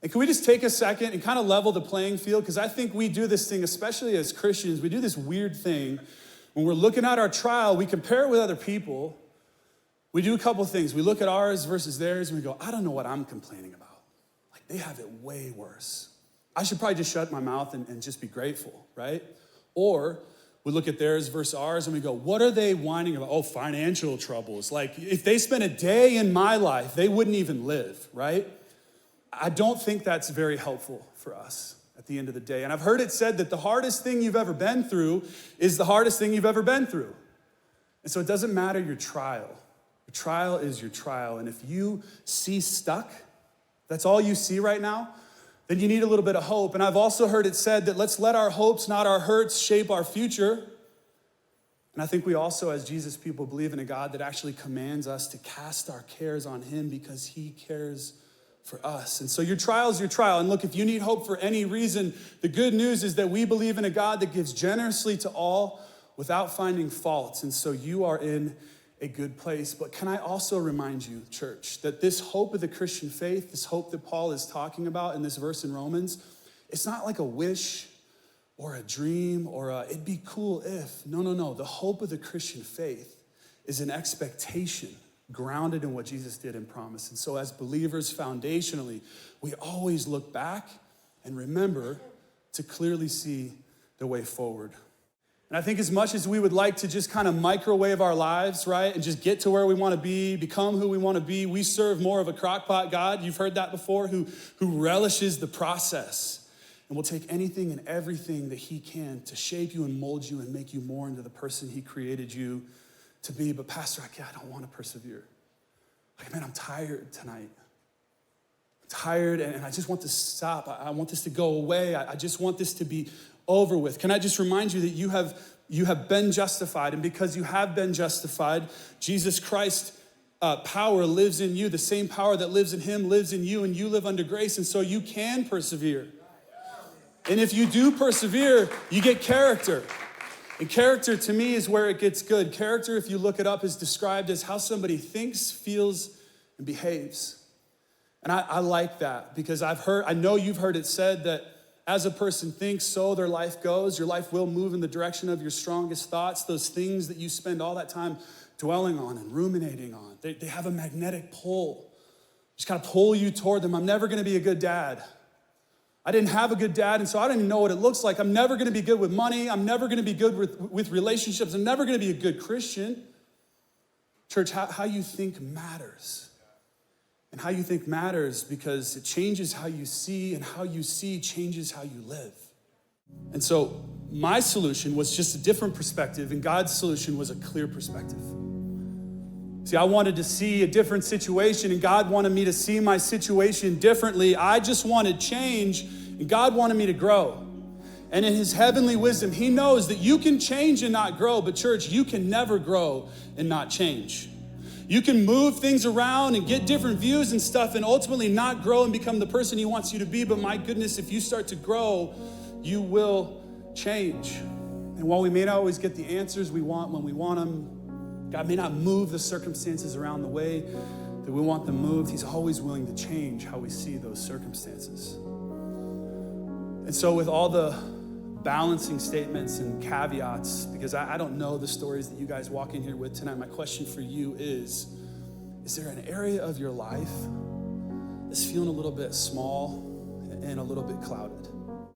And can we just take a second and kind of level the playing field? Because I think we do this thing, especially as Christians, we do this weird thing. When we're looking at our trial, we compare it with other people. We do a couple things. We look at ours versus theirs, and we go, I don't know what I'm complaining about. Like, they have it way worse. I should probably just shut my mouth and just be grateful, right? Or we look at theirs versus ours, and we go, what are they whining about? Oh, financial troubles. Like, if they spent a day in my life, they wouldn't even live, right? I don't think that's very helpful for us at the end of the day. And I've heard it said that the hardest thing you've ever been through is the hardest thing you've ever been through. And so it doesn't matter your trial. Your trial is your trial. And if you see stuck, that's all you see right now, then you need a little bit of hope. And I've also heard it said that let's let our hopes, not our hurts, shape our future. And I think we also, as Jesus people, believe in a God that actually commands us to cast our cares on him because he cares for us. And so your trial is your trial. And look, if you need hope for any reason, the good news is that we believe in a God that gives generously to all without finding faults. And so you are in a good place. But can I also remind you, church, that this hope of the Christian faith, this hope that Paul is talking about in this verse in Romans, it's not like a wish or a dream or it'd be cool if. No. The hope of the Christian faith is an expectation grounded in what Jesus did and promised. And so as believers, foundationally, we always look back and remember to clearly see the way forward. And I think as much as we would like to just kind of microwave our lives, right, and just get to where we want to be, become who we want to be, we serve more of a crockpot God, you've heard that before, who relishes the process and will take anything and everything that he can to shape you and mold you and make you more into the person he created you to be. But Pastor, I don't want to persevere. Like, man, I'm tired tonight. I'm tired and I just want to stop. I want this to go away. I just want this to be over with. Can I just remind you that you have been justified, and because you have been justified, Jesus Christ's power lives in you. The same power that lives in him lives in you, and you live under grace, and so you can persevere. And if you do persevere, you get character. And character, to me, is where it gets good. Character, if you look it up, is described as how somebody thinks, feels, and behaves. And I like that because I know you've heard it said that as a person thinks, so their life goes. Your life will move in the direction of your strongest thoughts, those things that you spend all that time dwelling on and ruminating on. They have a magnetic pull. Just kind of pull you toward them. I'm never going to be a good dad. I didn't have a good dad, and so I don't even know what it looks like. I'm never going to be good with money. I'm never going to be good with relationships. I'm never going to be a good Christian. Church, how you think matters. And how you think matters because it changes how you see, and how you see changes how you live. And so my solution was just a different perspective, and God's solution was a clear perspective. See, I wanted to see a different situation, and God wanted me to see my situation differently. I just wanted change, and God wanted me to grow. And in his heavenly wisdom, he knows that you can change and not grow, but church, you can never grow and not change. You can move things around and get different views and stuff and ultimately not grow and become the person he wants you to be. But my goodness, if you start to grow, you will change. And while we may not always get the answers we want when we want them, God may not move the circumstances around the way that we want them moved. He's always willing to change how we see those circumstances. And so with all the balancing statements and caveats, because I don't know the stories that you guys walk in here with tonight, my question for you is there an area of your life that's feeling a little bit small and a little bit clouded?